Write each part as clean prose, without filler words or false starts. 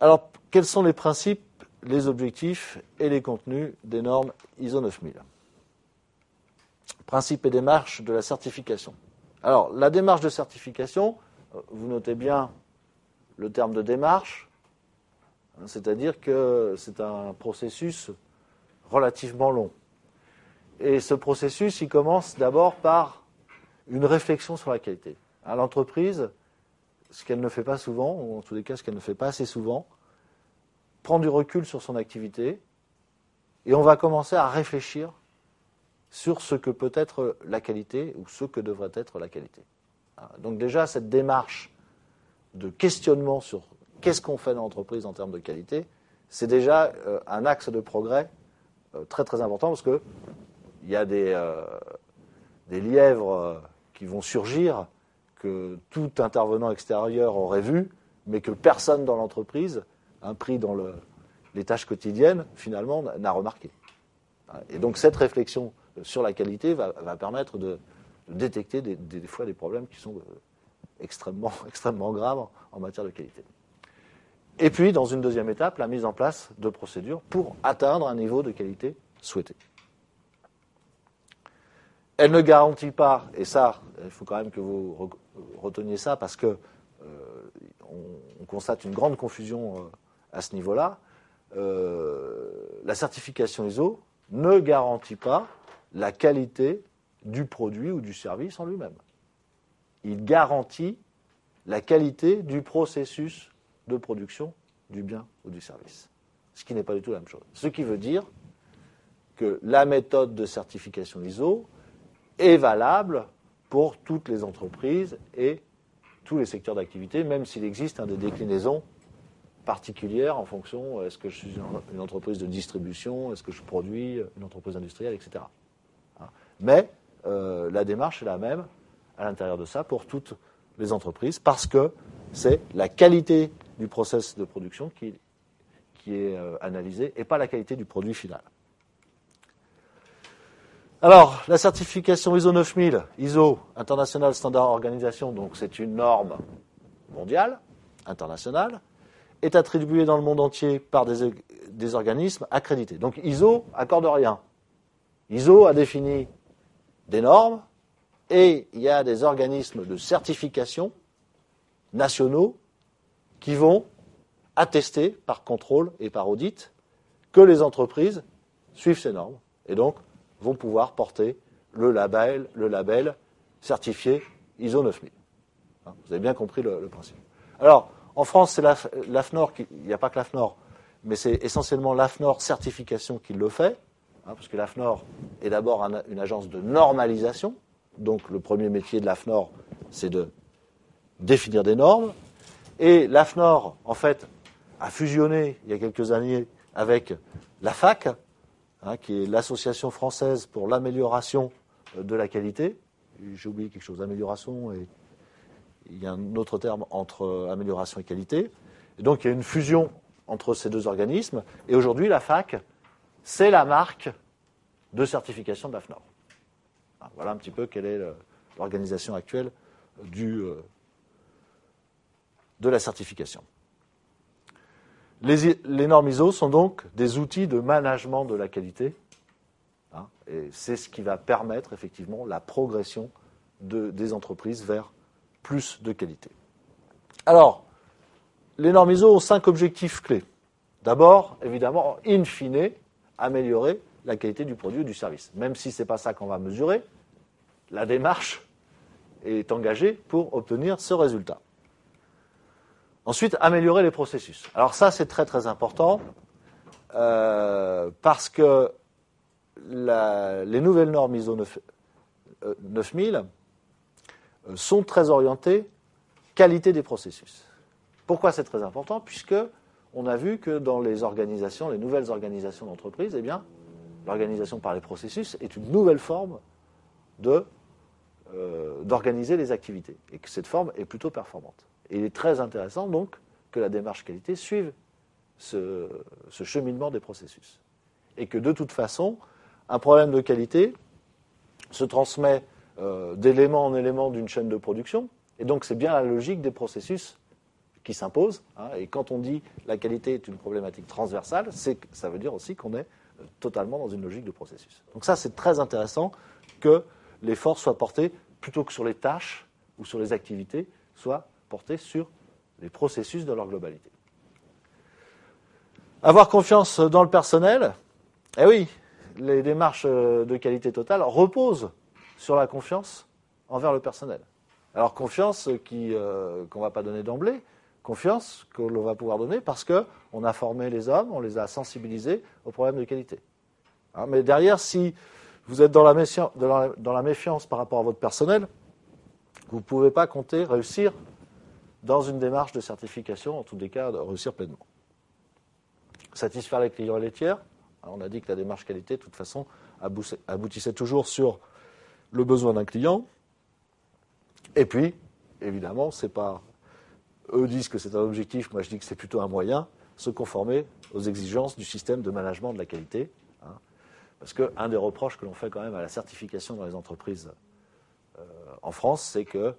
Alors, quels sont les principes, les objectifs et les contenus des normes ISO 9000 ? Principes et démarches de la certification. Alors, la démarche de certification, vous notez bien le terme de démarche, c'est-à-dire que c'est un processus relativement long. Et ce processus, il commence d'abord par une réflexion sur la qualité. L'entreprise, ce qu'elle ne fait pas souvent, ou en tous les cas ce qu'elle ne fait pas assez souvent, prend du recul sur son activité et on va commencer à réfléchir sur ce que peut être la qualité ou ce que devrait être la qualité. Donc déjà, cette démarche de questionnement sur qu'est-ce qu'on fait dans l'entreprise en termes de qualité, c'est déjà un axe de progrès très très important parce que il y a des lièvres qui vont surgir que tout intervenant extérieur aurait vu, mais que personne dans l'entreprise, pris dans les tâches quotidiennes, finalement, n'a remarqué. Et donc cette réflexion sur la qualité va permettre de détecter des fois des problèmes qui sont extrêmement, extrêmement graves en matière de qualité. Et puis, dans une deuxième étape, la mise en place de procédures pour atteindre un niveau de qualité souhaité. Elle ne garantit pas, et ça, il faut quand même que vous reteniez ça, parce que on constate une grande confusion à ce niveau-là. La certification ISO ne garantit pas la qualité du produit ou du service en lui-même. Il garantit la qualité du processus de production du bien ou du service, ce qui n'est pas du tout la même chose. Ce qui veut dire que la méthode de certification ISO est valable pour toutes les entreprises et tous les secteurs d'activité, même s'il existe des déclinaisons particulières en fonction, est-ce que je suis une entreprise de distribution, est-ce que je produis une entreprise industrielle, etc. Mais la démarche est la même à l'intérieur de ça pour toutes les entreprises, parce que c'est la qualité du process de production qui est analysée et pas la qualité du produit final. Alors, la certification ISO 9000, ISO, International Standard Organization, donc c'est une norme mondiale, internationale, est attribuée dans le monde entier par des organismes accrédités. Donc ISO accorde rien. ISO a défini des normes et il y a des organismes de certification nationaux qui vont attester par contrôle et par audit que les entreprises suivent ces normes et donc vont pouvoir porter le label certifié ISO 9000. Vous avez bien compris le principe. Alors, en France, c'est l'AFNOR, il n'y a pas que l'AFNOR, mais c'est essentiellement l'AFNOR certification qui le fait, parce que l'AFNOR est d'abord une agence de normalisation, donc le premier métier de l'AFNOR, c'est de définir des normes, et l'AFNOR, en fait, a fusionné il y a quelques années avec l'AFAC, qui est l'Association française pour l'amélioration de la qualité. J'ai oublié quelque chose, amélioration, et il y a un autre terme entre amélioration et qualité. Et donc il y a une fusion entre ces deux organismes, et aujourd'hui l'AFAC, c'est la marque de certification de l'AFNOR. Voilà un petit peu quelle est l'organisation actuelle de la certification. Les normes ISO sont donc des outils de management de la qualité, et c'est ce qui va permettre effectivement la progression des entreprises vers plus de qualité. Alors, les normes ISO ont 5 objectifs clés. D'abord, évidemment, in fine, améliorer la qualité du produit ou du service. Même si ce n'est pas ça qu'on va mesurer, la démarche est engagée pour obtenir ce résultat. Ensuite, améliorer les processus. Alors ça, c'est très très important parce que les nouvelles normes ISO 9000 sont très orientées qualité des processus. Pourquoi c'est très important ? Puisque on a vu que dans les organisations, les nouvelles organisations d'entreprise, eh bien, l'organisation par les processus est une nouvelle forme d'organiser les activités et que cette forme est plutôt performante. Et il est très intéressant donc que la démarche qualité suive ce cheminement des processus. Et que de toute façon, un problème de qualité se transmet d'élément en élément d'une chaîne de production. Et donc c'est bien la logique des processus qui s'impose. Et quand on dit la qualité est une problématique transversale, ça veut dire aussi qu'on est totalement dans une logique de processus. Donc ça, c'est très intéressant que l'effort soit porté, plutôt que sur les tâches ou sur les activités, soit porté sur les processus dans leur globalité. Avoir confiance dans le personnel, eh oui, les démarches de qualité totale reposent sur la confiance envers le personnel. Alors confiance qu'on ne va pas donner d'emblée, confiance que l'on va pouvoir donner parce qu'on a formé les hommes, on les a sensibilisés aux problèmes de qualité. Mais derrière, si vous êtes dans la méfiance par rapport à votre personnel, vous ne pouvez pas compter réussir dans une démarche de certification, en tous les cas, de réussir pleinement. Satisfaire les clients et les tiers. On a dit que la démarche qualité, de toute façon, aboutissait toujours sur le besoin d'un client. Et puis, évidemment, c'est pas. Eux disent que c'est un objectif, moi je dis que c'est plutôt un moyen, se conformer aux exigences du système de management de la qualité. Parce qu'un des reproches que l'on fait quand même à la certification dans les entreprises en France, c'est que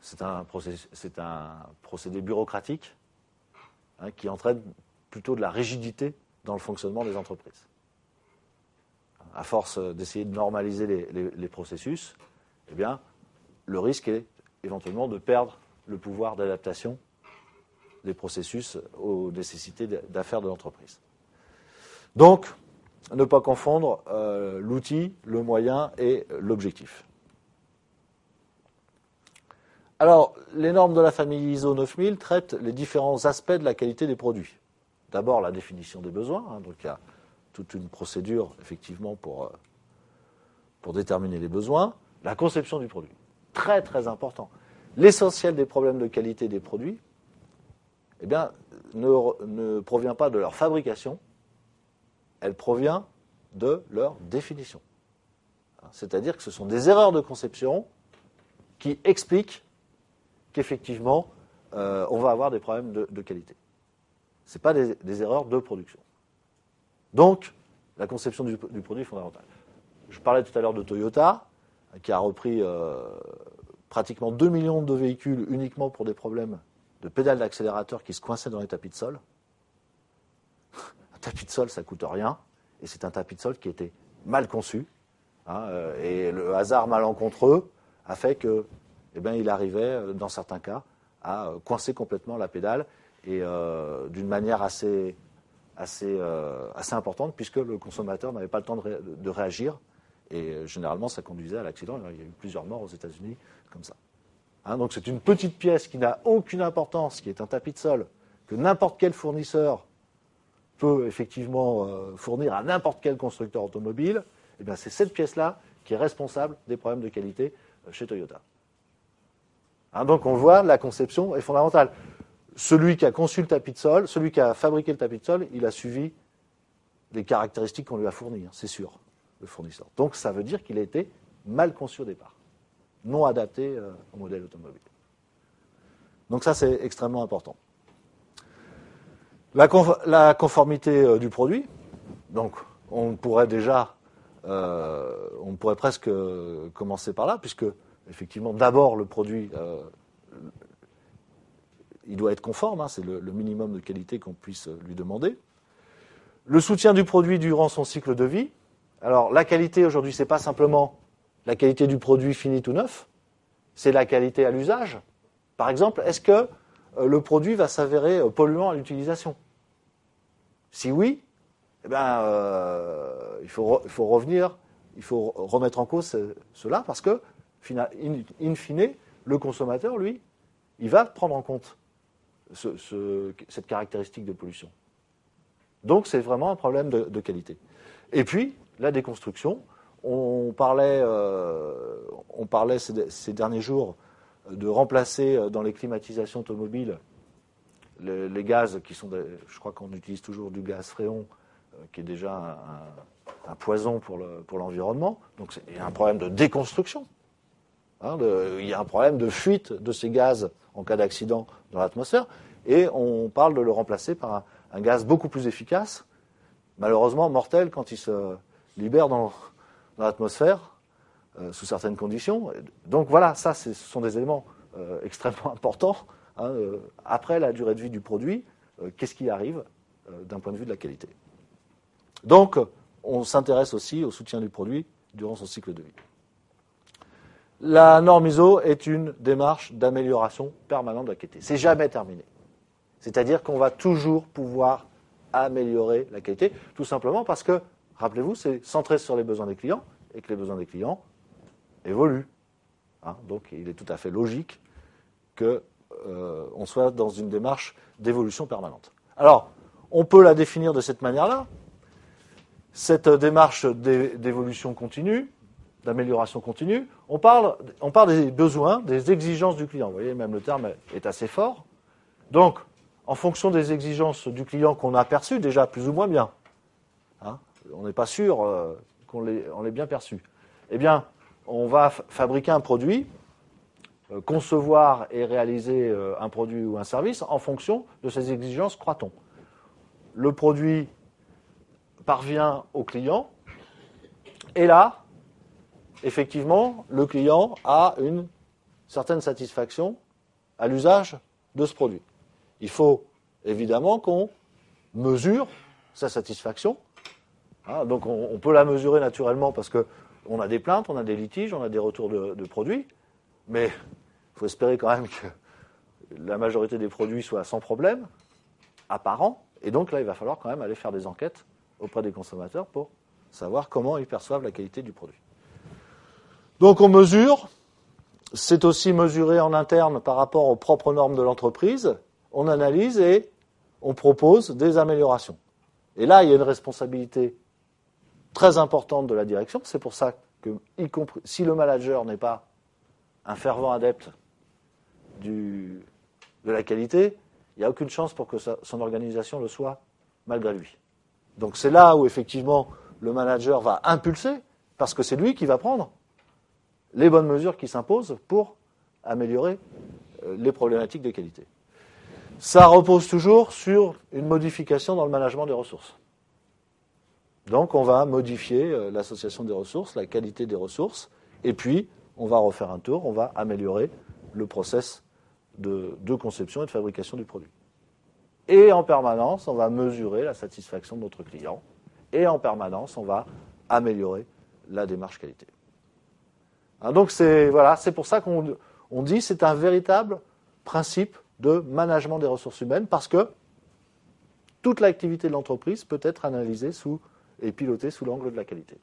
c'est un procédé bureaucratique qui entraîne plutôt de la rigidité dans le fonctionnement des entreprises. À force d'essayer de normaliser les processus, eh bien, le risque est éventuellement de perdre le pouvoir d'adaptation des processus aux nécessités d'affaires de l'entreprise. Donc, ne pas confondre l'outil, le moyen et l'objectif. Alors, les normes de la famille ISO 9000 traitent les différents aspects de la qualité des produits. D'abord, la définition des besoins. Donc, il y a toute une procédure, effectivement, pour déterminer les besoins. La conception du produit. Très, très important. L'essentiel des problèmes de qualité des produits, eh bien, ne provient pas de leur fabrication, elle provient de leur définition. C'est-à-dire que ce sont des erreurs de conception qui expliquent qu'effectivement, on va avoir des problèmes de qualité. Ce n'est pas des erreurs de production. Donc, la conception du produit est fondamentale. Je parlais tout à l'heure de Toyota, qui a repris pratiquement 2 millions de véhicules uniquement pour des problèmes de pédales d'accélérateur qui se coinçaient dans les tapis de sol. Un tapis de sol, ça ne coûte rien, et c'est un tapis de sol qui était mal conçu, et le hasard malencontreux a fait que, il arrivait, dans certains cas, à coincer complètement la pédale, et d'une manière assez importante, puisque le consommateur n'avait pas le temps de réagir, et généralement ça conduisait à l'accident. Il y a eu plusieurs morts aux États-Unis comme ça. Donc c'est une petite pièce qui n'a aucune importance, qui est un tapis de sol, que n'importe quel fournisseur peut effectivement fournir à n'importe quel constructeur automobile. Et bien c'est cette pièce-là qui est responsable des problèmes de qualité chez Toyota. Donc on voit, la conception est fondamentale. Celui qui a conçu le tapis de sol, celui qui a fabriqué le tapis de sol, il a suivi les caractéristiques qu'on lui a fournies, c'est sûr, le fournisseur. Donc ça veut dire qu'il a été mal conçu au départ, non adapté au modèle automobile. Donc ça, c'est extrêmement important. La conformité du produit, donc on pourrait presque commencer par là, puisque effectivement, d'abord le produit, il doit être conforme, c'est le minimum de qualité qu'on puisse lui demander. Le soutien du produit durant son cycle de vie. Alors la qualité aujourd'hui, c'est pas simplement la qualité du produit fini tout neuf, c'est la qualité à l'usage. Par exemple, est-ce que le produit va s'avérer polluant à l'utilisation ? Si oui, il faut revenir, il faut remettre en cause cela, parce que, in fine, le consommateur, lui, il va prendre en compte cette caractéristique de pollution. Donc c'est vraiment un problème de qualité. Et puis, la déconstruction. On parlait ces derniers jours de remplacer dans les climatisations automobiles les gaz qui sont, je crois qu'on utilise toujours du gaz fréon, qui est déjà un poison pour l'environnement. Donc il y a un problème de déconstruction. Il y a un problème de fuite de ces gaz en cas d'accident dans l'atmosphère, et on parle de le remplacer par un gaz beaucoup plus efficace, malheureusement mortel quand il se libère dans l'atmosphère, sous certaines conditions. Donc voilà, ce sont des éléments extrêmement importants hein, après la durée de vie du produit, qu'est-ce qui arrive d'un point de vue de la qualité. Donc, on s'intéresse aussi au soutien du produit durant son cycle de vie. La norme ISO est une démarche d'amélioration permanente de la qualité. C'est jamais terminé. C'est-à-dire qu'on va toujours pouvoir améliorer la qualité, tout simplement parce que, rappelez-vous, c'est centré sur les besoins des clients, et que les besoins des clients évoluent. Hein, donc, il est tout à fait logique qu'on soit dans une démarche d'évolution permanente. Alors, on peut la définir de cette manière-là. Cette démarche d'évolution continue, d'amélioration continue, on parle des besoins, des exigences du client. Vous voyez, même le terme est assez fort. Donc, en fonction des exigences du client qu'on a perçues, déjà plus ou moins bien, hein, on n'est pas sûr qu'on l'ait bien perçu, eh bien, on va fabriquer un produit, concevoir et réaliser un produit ou un service en fonction de ces exigences, croit-on. Le produit parvient au client, et là, effectivement, le client a une certaine satisfaction à l'usage de ce produit. Il faut évidemment qu'on mesure sa satisfaction. Hein, donc on peut la mesurer naturellement parce qu'on a des plaintes, on a des litiges, on a des retours de produits, mais il faut espérer quand même que la majorité des produits soient sans problème, apparent, et donc là il va falloir quand même aller faire des enquêtes auprès des consommateurs pour savoir comment ils perçoivent la qualité du produit. Donc on mesure, c'est aussi mesuré en interne par rapport aux propres normes de l'entreprise, on analyse et on propose des améliorations. Et là, il y a une responsabilité très importante de la direction, c'est pour ça que, y compris, si le manager n'est pas un fervent adepte de la qualité, il n'y a aucune chance pour que son organisation le soit malgré lui. Donc c'est là où effectivement le manager va impulser, parce que c'est lui qui va prendre les bonnes mesures qui s'imposent pour améliorer les problématiques de qualité. Ça repose toujours sur une modification dans le management des ressources. Donc on va modifier l'association des ressources, la qualité des ressources, et puis on va refaire un tour, on va améliorer le process de conception et de fabrication du produit. Et en permanence, on va mesurer la satisfaction de notre client. Et en permanence, on va améliorer la démarche qualité. Hein, donc c'est pour ça qu'on dit que c'est un véritable principe de management des ressources humaines, parce que toute l'activité de l'entreprise peut être analysée et pilotée sous l'angle de la qualité.